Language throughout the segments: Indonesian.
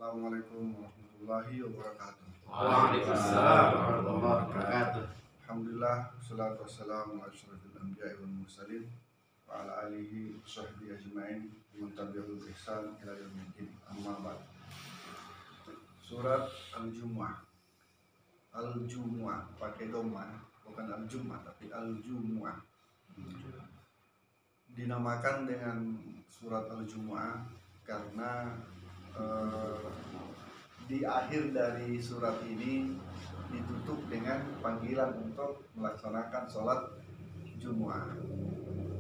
Assalamualaikum warahmatullahi wabarakatuh. Waalaikumsalam warahmatullahi wabarakatuh. Alhamdulillah, salatu wassalamu ala asyrafil anbiya'i wal mursalin wa ala alihi wa sahbihi ajma'in man tabi'ahum bi ihsan ila yaumil din. Amma ba'd. Surat Al-Jumu'ah. Al-Jumu'ah pakai dhamma, bukan Al-Jumu'ah tapi Al-Jumu'ah. Dinamakan dengan surat Al-Jumu'ah karena di akhir dari surat ini ditutup dengan panggilan untuk melaksanakan sholat Jumu'ah.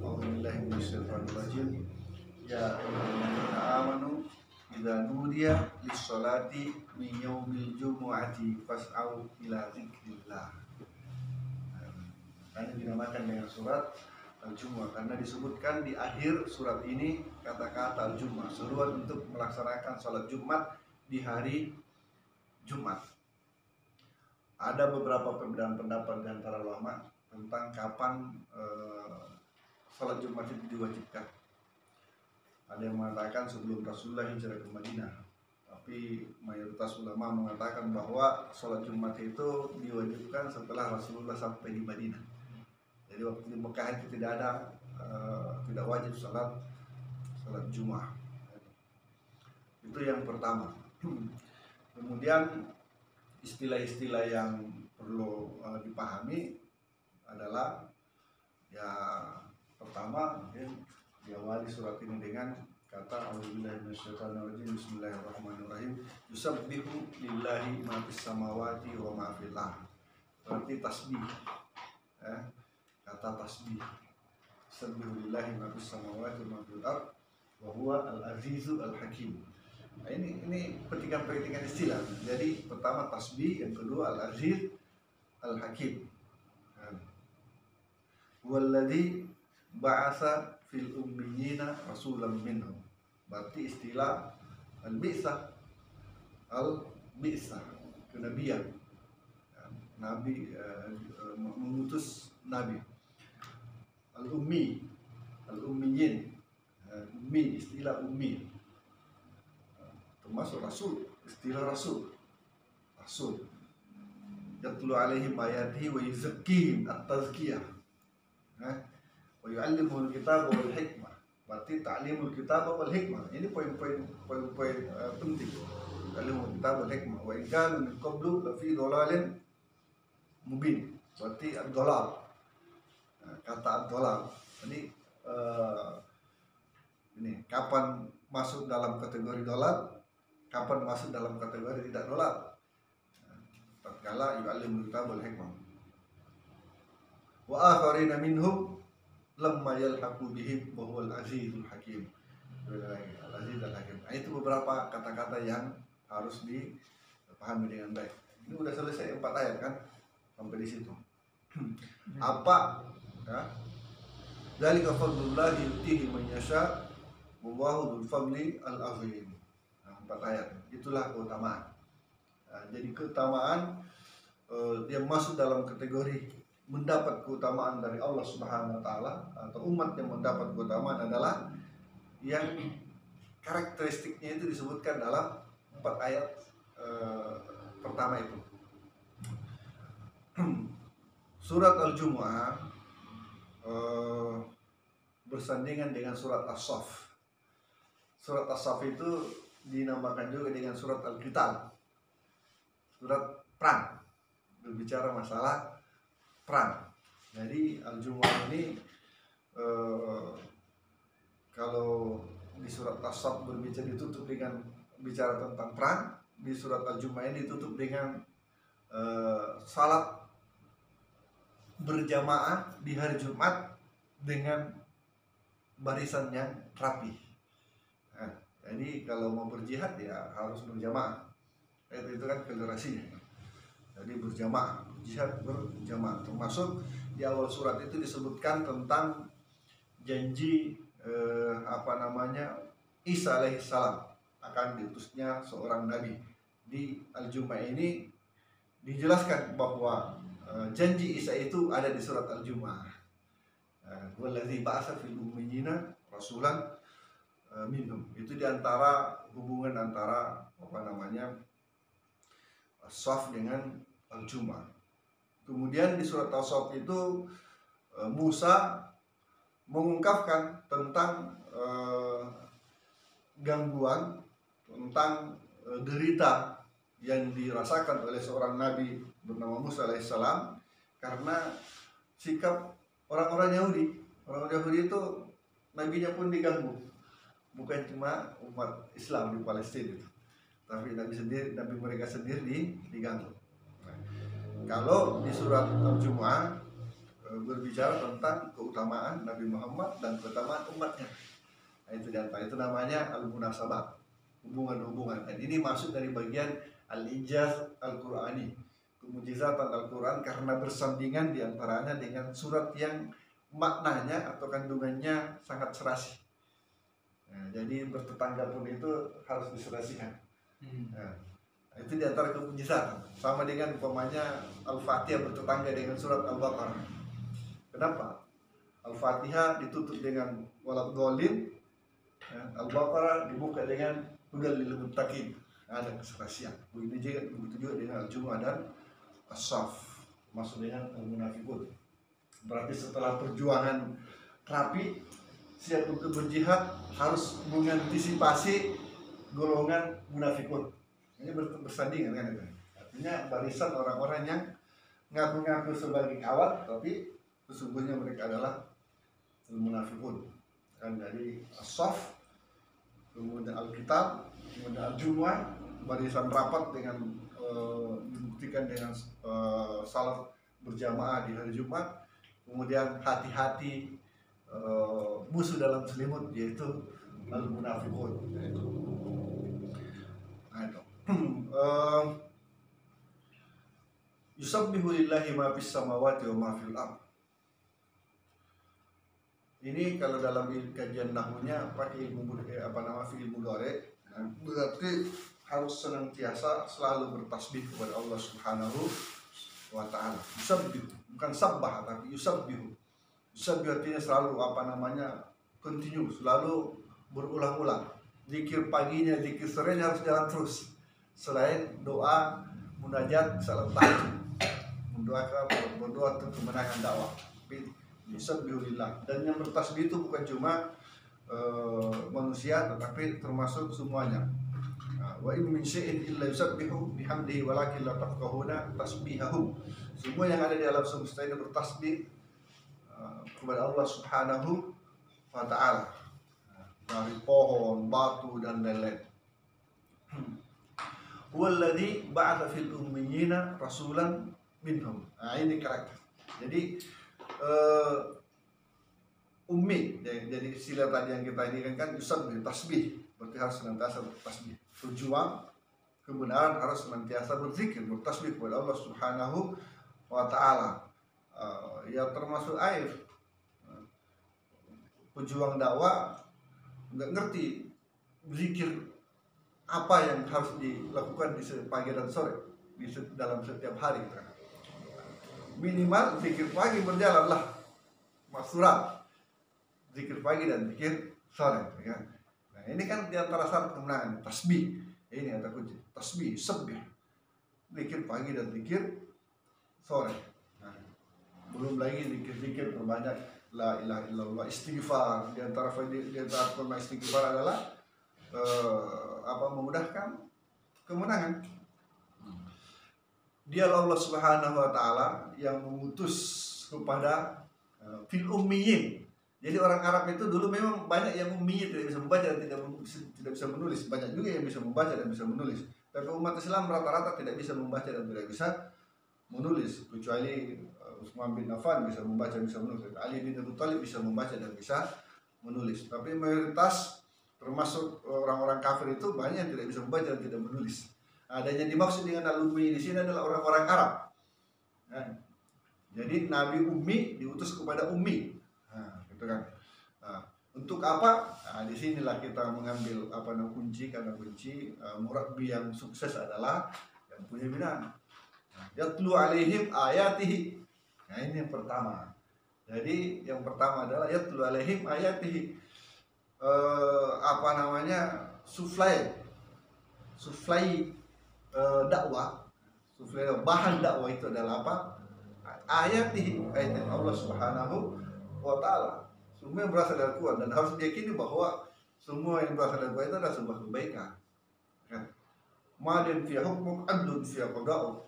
A'udzubillahi minasyaitonirrajim. Ya ayyuhalladzina amanu idza nudiya lis-sholati min yaumil jumu'ati fas'au ila dzikrillah. Ini dinamakan dengan surat Al-Jumu'ah karena disebutkan di akhir surat ini kata-kata Al-Jumu'ah, seruan untuk melaksanakan sholat Jumat di hari Jumat. Ada beberapa perbedaan pendapat di antara ulama tentang kapan sholat Jumat itu diwajibkan. Ada yang mengatakan sebelum Rasulullah hijrah ke Madinah, tapi mayoritas ulama mengatakan bahwa sholat Jumat itu diwajibkan setelah Rasulullah sampai di Madinah. Jadi waktu di Mekah itu tidak wajib sholat Jumat. Itu yang pertama. Kemudian istilah-istilah yang perlu dipahami adalah ya pertama mungkin diawali surat ini dengan kata A'udzubillahi minasyaitonirrajim bismillahirrahmanirrahim yusabbihu lillahi ma fis samawati wa ma fil ardh. Berarti tasbih. Kata tasbih. Yusabbihu lillahi ma fis samawati wa ma fil ardh wa huwa al-azizu al-hakim. Nah, ini petikan-petikan istilah. Jadi pertama tasbih, yang kedua al-aziz al-hakim. Walladzi ba'atsa fil ummiyina rasulan minhum. Berarti istilah al-bi'tsah, kenabian. Nabi mengutus nabi. Al-ummiyin. Ummi, istilah ummi. Termasuk rasul, istilah rasul. Yatlu alaihim ayatihi wa yuzakkihim at-tazkiyah. Wa yu'allimuhul kitaba wal hikmah. Berarti ta'limul kitaba wal hikmah. Ini poin-poin penting. Ta'limul kitaba wal hikmah. Wa in kanu min qablu lafi dhalalin mubin. Berarti ad-dhalal. Kata ad-dhalal. Ini kapan masuk dalam kategori dhalal, kapan masuk dalam kategori tidak dhalal. Tatkala yu'allimul kitaba wal hikmah. Wa akharina minhum lamma yalhaqu bihim wa huwal azizul hakim. Al-aziz al-hakim. Itu beberapa kata-kata yang harus dipahami dengan baik. Ini udah selesai 4 ayat kan? Sampai di situ. Apa ya? Dzalika fadlullahi yu'tihi man yasha wallahu dzul fadli al-azim. 4 ayat. Itulah keutamaan. Jadi keutamaan yang masuk dalam kategori mendapat keutamaan dari Allah Subhanahu wa taala, atau umat yang mendapat keutamaan adalah yang karakteristiknya itu disebutkan dalam 4 ayat pertama itu. Surat Al-Jumu'ah bersandingan dengan surat As-Saff. Surat As-Saff itu dinamakan juga dengan surat Al-Qital, surat perang, berbicara masalah perang. Jadi Al-Jumu'ah ini kalau di surat As-Saff berbicara ditutup dengan bicara tentang perang, di surat Al-Jumu'ah ini ditutup dengan salat berjamaah di hari Jumat dengan barisan yang rapi. Jadi kalau mau berjihad ya harus berjamaah. Itu kan federasinya. Jadi berjamaah, jihad berjamaah. Termasuk di awal surat itu disebutkan tentang janji Isa alaihissalam akan diutusnya seorang nabi. Di Al-Jumu'ah ini dijelaskan bahwa janji Isa itu ada di surat Al-Jumu'ah. Walladzi ba'atsa fil ummiyina rasulan minhum. Itu diantara hubungan antara apa namanya As-Saff dengan Al-Jum'ah. Kemudian di surat As-Saff itu Musa mengungkapkan tentang gangguan, tentang derita yang dirasakan oleh seorang nabi bernama Musa alaihissalam karena sikap orang-orang Yahudi. Orang-orang Yahudi itu nabinya pun diganggu, bukan cuma umat Islam di Palestina itu, tapi nabi mereka sendiri diganggu. Kalau di surat Al-Jumu'ah berbicara tentang keutamaan Nabi Muhammad dan keutamaan umatnya. Nah, itu diantara itu namanya al-munasabah, hubungan-hubungan. Dan ini masuk dari bagian al-ijaz al-Qur'ani, kemujizatan Al-Quran karena bersandingan diantaranya dengan surat yang maknanya atau kandungannya sangat serasi. Nah, jadi bertetangga pun itu harus diserasikan. Nah, itu diantara kemujizatan. Sama dengan umpamanya Al-Fatihah bertetangga dengan surat Al-Baqarah. Kenapa? Al-Fatihah ditutup dengan walad dhalin, Al-Baqarah dibuka dengan hudal lil muttaqin. Ada keserasian. Begitu juga dengan Al-Jumu'ah dan As-Saff, masuk dengan Al-Munafiqun. Berarti setelah perjuangan rapi siap untuk berjihad harus mengantisipasi golongan munafikun. Ini bersandingan kan itu. Artinya barisan orang-orang yang ngaku-ngaku sebagai kawan tapi sesungguhnya mereka adalah Al-Munafiqun. Kan dari As-Saff, kemudian Al-Kitab, kemudian Al-Jumu'ah, barisan rapat dengan dibuktikan dengan salat berjamaah di hari Jumat. Kemudian hati-hati musuh dalam selimut, yaitu Al-Munafiqun. Yusabbihu lillahi ma fis samawati wa ma fil ardh. Ini kalau dalam kajian nahwunya pakai ilmu fi'il mudhari, berarti harus senantiasa selalu bertasbih kepada Allah Subhanahu wa ta'ala. Yusabbihu, bukan sabbah tapi yusabbihu. Yusabbihu artinya selalu continue, selalu berulang-ulang. Zikir paginya, zikir sorenya harus jalan terus. Selain doa, munajat, salat tahajud, berdoa untuk kemenangan dakwah. Yusabbihu lillah. Dan yang bertasbih itu bukan cuma manusia tetapi termasuk semuanya. Wa in min syai'in illa yusabbihu bihamdihi walakin la tafqahuna tasbihahum. Semua yang ada di alam semesta ini bertasbih kepada Allah Subhanahu wa ta'ala, dari pohon, batu dan lain-lain. Huwallazi ba'atha fil ummiyina rasulan minhum. Nah, ini karakter. Jadi ummi, jadi sila tadi yang kita ini kan yusabbihu, tasbih, berarti harus senantiasa bertasbih. Tujuan kebenaran harus senantiasa berzikir, bertasbih kepada Allah Subhanahu wa ta'ala. Ya termasuk air. Pejuang dakwah nggak ngerti zikir apa yang harus dilakukan di pagi dan sore dalam setiap hari. Minimal zikir pagi berjalanlah maksurat, zikir pagi dan zikir sore, kan? Nah, ini kan diantara syarat kemenangan, tasbih. Ini kata kunci, tasbih, sabbih, zikir pagi dan zikir sore. Nah, belum lagi zikir-zikir berbanyak, la ilaha illallah, istighfar. Diantara forma istighfar adalah memudahkan kemenangan. Dia Allah Subhanahu wa ta'ala yang mengutus kepada fil ummiyin. Jadi orang Arab itu dulu memang banyak yang ummi, tidak bisa membaca dan tidak bisa menulis. Banyak juga yang bisa membaca dan bisa menulis. Tapi umat Islam rata-rata tidak bisa membaca dan tidak bisa menulis, kecuali Utsman bin Affan bisa membaca, bisa menulis. Ali bin Abi Thalib bisa membaca dan bisa menulis. Tapi mayoritas termasuk orang-orang kafir itu banyak yang tidak bisa membaca dan tidak menulis. Adanya dimaksud dengan al-ummi di sini adalah orang-orang Arab. Nah, jadi Nabi ummi diutus kepada ummi. Nah, gitu kan. Nah, untuk apa? Nah, disinilah kita mengambil kunci, karena kunci murabbi yang sukses adalah yang punya binaan. Yatlu alaihim ayatihi. Nah, ini yang pertama. Jadi yang pertama adalah yatlu alaihim ayatihi. apa namanya, supply dakwah, supply bahan dakwah itu adalah apa? Ayat Allah Subhanahu wa Ta'ala. Semua yang berasal dari Quran, dan harus diyakini bahwa semua yang berasal dari Quran itu adalah sebuah kebaikan. Ya. Madin fi hukmuk adlun fi qada'u.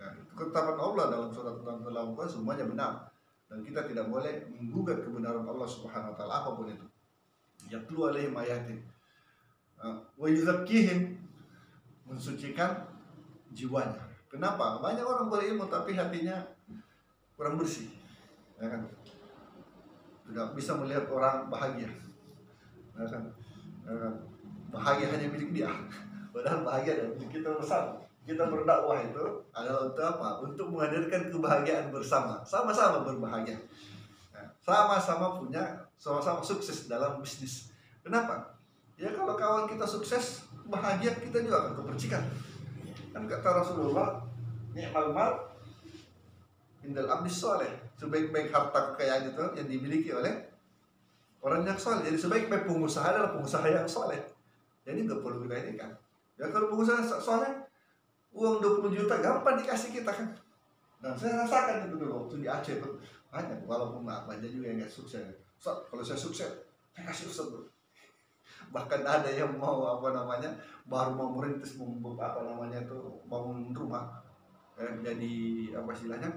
Ya, itu ketetapan Allah dalam surat Al-Quran, semuanya benar. Dan kita tidak boleh menggugat kebenaran Allah Subhanahu wa Ta'ala apapun itu. Yatlu alaihim ayatin wa yuzakkihim, mensucikan jiwanya. Kenapa? Banyak orang berilmu tapi hatinya kurang bersih, ya kan? Tidak bisa melihat orang bahagia, ya kan? Bahagia hanya milik dia, padahal bahagia adalah milik kita bersama. Kita berdakwah itu adalah untuk apa? Untuk menghadirkan kebahagiaan bersama, sama-sama berbahagia, sama-sama sama-sama sukses dalam bisnis. Kenapa? Ya kalau kawan kita sukses, bahagia, kita juga akan kepercikan. Kan kata Rasulullah, ni'mal mal indal abdis soleh, sebaik-baik harta kekayaan itu yang dimiliki oleh orang yang soleh. Jadi sebaik-baik pengusaha adalah pengusaha yang soleh. Jadi nggak perlu kita ini kan. Ya kalau pengusaha soleh, uang 20 juta gampang dikasih kita kan. Dan saya rasakan itu dulu waktu di Aceh tuh banyak, walaupun apa aja juga yang nggak sukses. So, kalau saya sukses, saya kasih Ustaz dulu. Bahkan ada yang mau apa namanya, baru mau merintis apa namanya itu, bangun rumah, jadi apa istilahnya,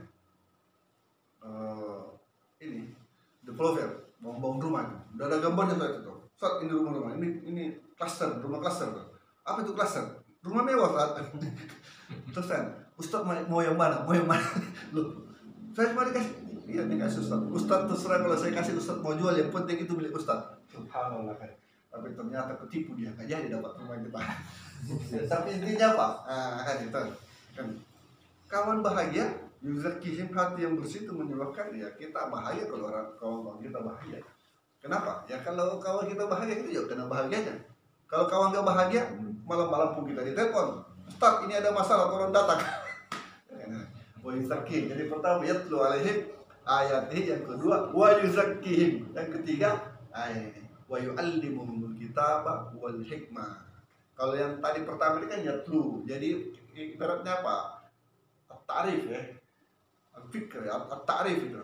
ini developer mau bangun rumah, udah ada gambarnya tuh. Saat ini rumah ini klaster, rumah klaster tuh. Apa itu klaster? Rumah mewah saat. Terus kan, Ustaz mau yang mana? Loh, saya cuma dikasih, iya dikasih Ustaz terserah, kalau saya kasih Ustaz mau jual, yang penting itu milik Ustaz. Subhanallah kan. Tapi ternyata ketipu dia, nggak jadi dapat rumah kita. Tapi intinya apa? Kan itu kan, kawan bahagia, yuzakkihim, hati yang bersih itu menyebabkan ya kita bahagia. Kalau kawan kita bahagia, kenapa? Ya kalau kawan kita bahagia, kita juga kena bahagianya. Kalau kawan nggak bahagia, malam-malam pun kita ditelepon, Ustaz ini ada masalah, tolong datang. Wa yuzakkihim, jadi pertama yatlu alaihim ayatihi, yang kedua wa yuzakkihim, yang ketiga ayat ini wa yu'allimuhumul kitaba wal hikmah. Kalau yang tadi pertama ini kan yatlu, jadi ibaratnya apa? At-ta'rif ya, al-fikr, at-ta'rif itu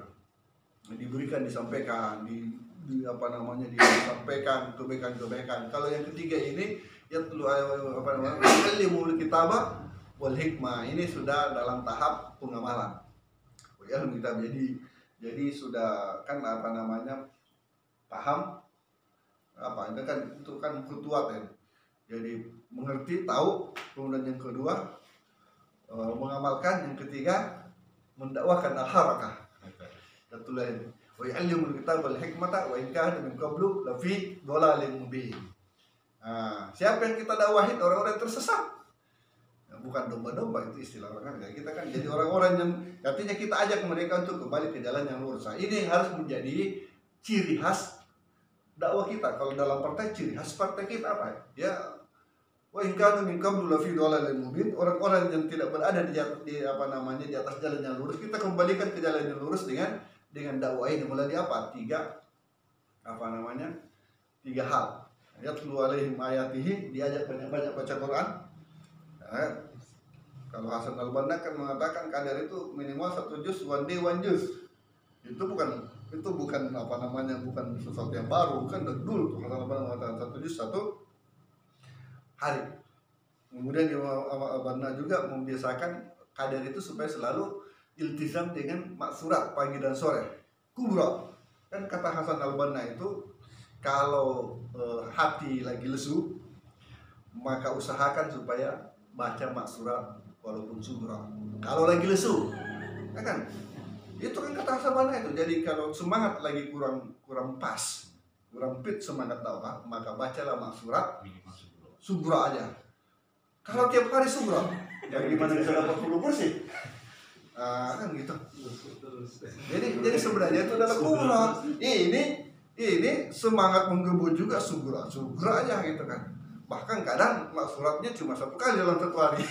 diberikan, disampaikan, di apa namanya, disampaikan kebaikan-kebaikan. Kalau yang ketiga ini yatlu apa namanya, yu'allimul kitaba wal hikmah, ini sudah dalam tahap pengamalan. Ya kita jadi sudah kan apa namanya, paham apa itu kan kutuat ya. Jadi mengerti, tahu, kemudian yang kedua mengamalkan, yang ketiga mendakwahkan al-harakah. Yatlu wa yu'allimul kitaba wal hikmata wa in kana min qablu lafi dhalalin mubin. Siapa yang kita dakwahin? Orang-orang tersesat. Bukan domba-domba, itu istilah orang kan. Kita kan jadi orang-orang yang artinya kita ajak mereka untuk kembali ke jalan yang lurus. Ini yang harus menjadi ciri khas dakwah kita. Kalau dalam partai, ciri khas partai kita apa? Ya, wa in kanu min qablu lafi dhalalin mubin. Orang-orang yang tidak berada di apa namanya, di atas jalan yang lurus, kita kembalikan ke jalan yang lurus dengan dakwah ini. Mulai di apa? Tiga hal. Yatlu alaihim ayatihi, diajak banyak-banyak baca Quran. Kalau Hasan al-Banna kan mengatakan kadar itu minimal 1 juz, one day one juz. Itu bukan apa namanya, bukan sesuatu yang baru, kan dulu tuh Hasan al-Banna mengatakan 1 juz 1 hari. Kemudian al-Banna juga membiasakan kadar itu supaya selalu iltizam dengan maksurat pagi dan sore. Kubra. Kan kata Hasan al-Banna itu, kalau hati lagi lesu, maka usahakan supaya baca maksurat walaupun sugra. Kalau lagi lesu, ya kan? Itu kan kata Hasan al-Banna itu. Jadi kalau semangat lagi kurang pas, kurang fit semangat dakwah, maka bacalah maksurat sugra aja. Kalau tiap hari sugra, ya gimana bisa dapat 10%? Kan gitu. Jadi sebenarnya itu adalah kubra. Ini semangat menggebu juga sugra aja gitu kan. Bahkan kadang maksuratnya cuma 1 kali dalam 1 hari.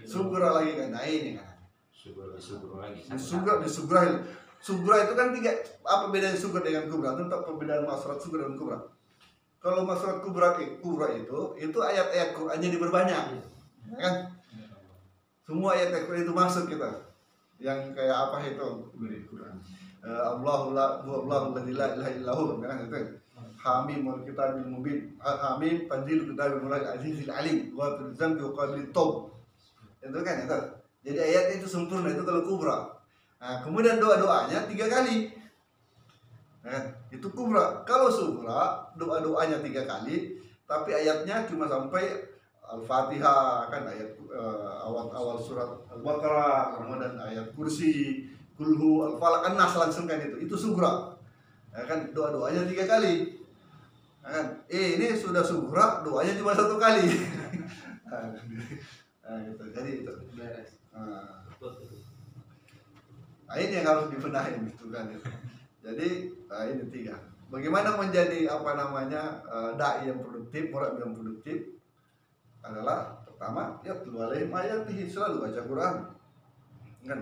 Sugra lagi kan. Nah ini kan. Sugra itu kan 3. Apa bedanya sugra dengan kubra? Tentang perbedaan maksurat sugra dan kubra. Kalau surat kubra itu ayat-ayat Qur'annya diperbanyak, ya kan? Semua ayat-ayat Qur'an itu masuk kita. Yang kayak apa itu? Allahu la ilaha illahu, kan itu. Hamim wal kitabil mubin. Hamim tanzilul kitabil azizil alim wa fil zambi wa qabil taub. Itu kan itu. Jadi ayat itu sempurna itu kalau kubra. Nah, kemudian doa-doanya 3 kali. Nah, itu kubra. Kalau sugra, doa-doanya 3 kali, tapi ayatnya cuma sampai Al-Fatihah, kan ayat awal surat Al-Baqarah, kemudian ayat kursi, kulhu, Al-Falaq, An-Nas, langsung kan itu sugra. Ya kan, doa-doanya 3 kali. Ya kan, ini sudah sugra, doanya cuma 1 kali. Nah, gitu. Jadi itu. Nah, ini yang harus dibenahi gitu kan itu. Jadi ini 3. Bagaimana menjadi dai yang produktif, murabbi yang produktif adalah pertama ya alaihim ayatihi, selalu baca Quran. Kan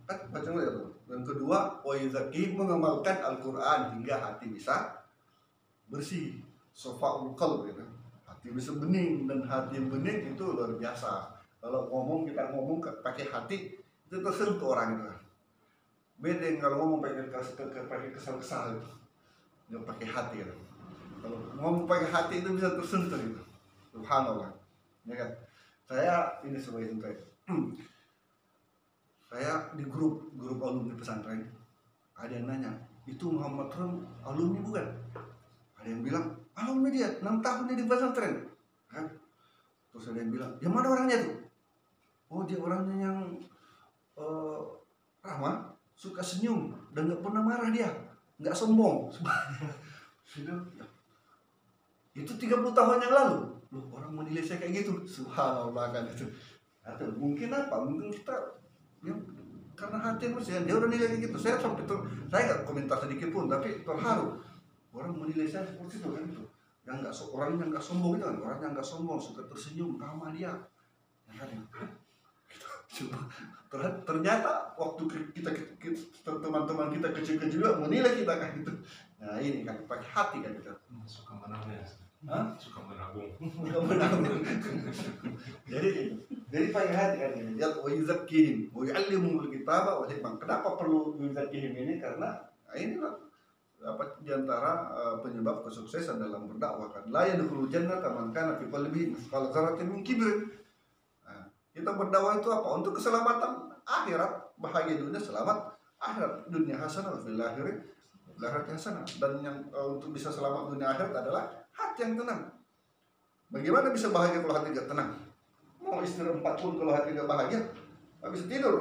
baca Quran. Yang kedua wa yuzakki, mengamalkan Al-Qur'an hingga hati bisa bersih, safaul qalb gitu. Hati bisa bening, dan hati yang bening itu luar biasa. Kalau kita ngomong pakai hati itu tersentuh orang itu. Beda yang kalau ngomong pakai kesal-kesal itu, nggak pakai hati gitu. Kalau ngomong pakai hati itu bisa tersentuh gitu. Subhanallah, ya kan? Saya ini sebagai contoh. Saya di grup alumni pesantren, ada yang nanya, itu Muhammad Rum alumni bukan? Ada yang bilang alumni dia, 6 tahun dia di pesantren, kan? Terus ada yang bilang, yang mana orangnya tuh? Oh, dia orangnya yang ramah, suka senyum, dan nggak pernah marah dia, nggak sombong. Itu 30 tahun yang lalu. Loh, orang menilai saya kayak gitu. Subhanallah, kan itu. Atau mungkin apa? Mungkin kita ya, karena hati yang bersih, dia udah nilai kayak gitu. Saya sampai saya nggak komentar sedikit pun, tapi terharu. Orang menilai saya seperti itu kan itu. Orang yang nggak sombong itu kan, orang yang nggak sombong, suka tersenyum, ramah dia. Ya kan? Ternyata waktu kita teman-teman kita kecil-kecil juga menilai kita kan gitu. Nah ini kan pakai hati kan kita. Suka menabung. Suka menabung. jadi pakai hati kan ini. Ya wa yuzakkihim wa yu'allimuhumul kitaba wal hikmah. Kenapa perlu yuzakkihim ini? Karena ini diantara penyebab kesuksesan dalam berdakwah kan. La yadkhulul jannata man kana fi qalbihi mithqala dzarratin min kibrin. Kita berdakwah itu apa? Untuk keselamatan akhirat, bahagia dunia, selamat akhirat, dunia hasanah, fil akhirat hasanah. Dan yang untuk bisa selamat dunia akhirat adalah hati yang tenang. Bagaimana bisa bahagia kalau hati tidak tenang? Mau istri 4 pun kalau hati tidak bahagia, nggak bisa tidur.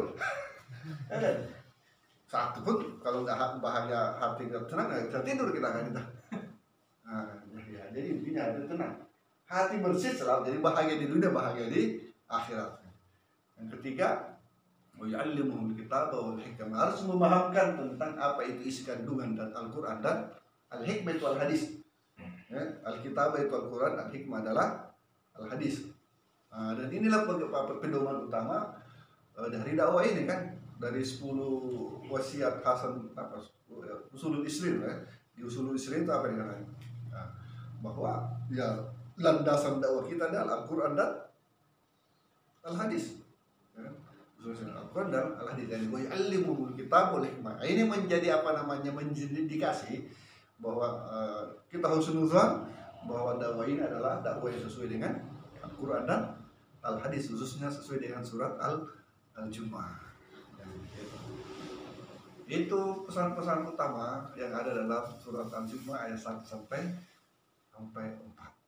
Satu pun kalau nggak bahagia, hati tidak tenang, nggak bisa tidur kita kan kita. Nah, ya, jadi intinya hati tenang, hati bersih selalu. Jadi bahagia di dunia, bahagia di akhirat. Yang ketiga, yu'allimuhumul kitaba wal hikmah, harus memahamkan tentang apa itu isi kandungan dan Al-Qur'an dan al-hikmah itu al-hadis. Ya, al-kitabah itu Al-Qur'an, al-hikmah adalah al-hadis. Dan inilah pedoman utama dari dakwah ini kan, dari 10 wasiat Hasan usulul Islam ya. Di usulul Islam itu apa dikatakan? Bahwa ya landasan dakwah kita adalah Al-Qur'an dan al-hadis. Al-Quran dan al-hadis. Dan wa yu'allimuhumul kitab wal hikmah. Ini menjadi menjindikasi bahwa kita harus nuzan bahwa dakwah ini adalah dakwah yang sesuai dengan Al-Quran dan al-hadis, khususnya sesuai dengan surat Al-Jumu'ah. Itu pesan-pesan utama yang ada dalam surat Al-Jumu'ah ayat 1 sampai 4.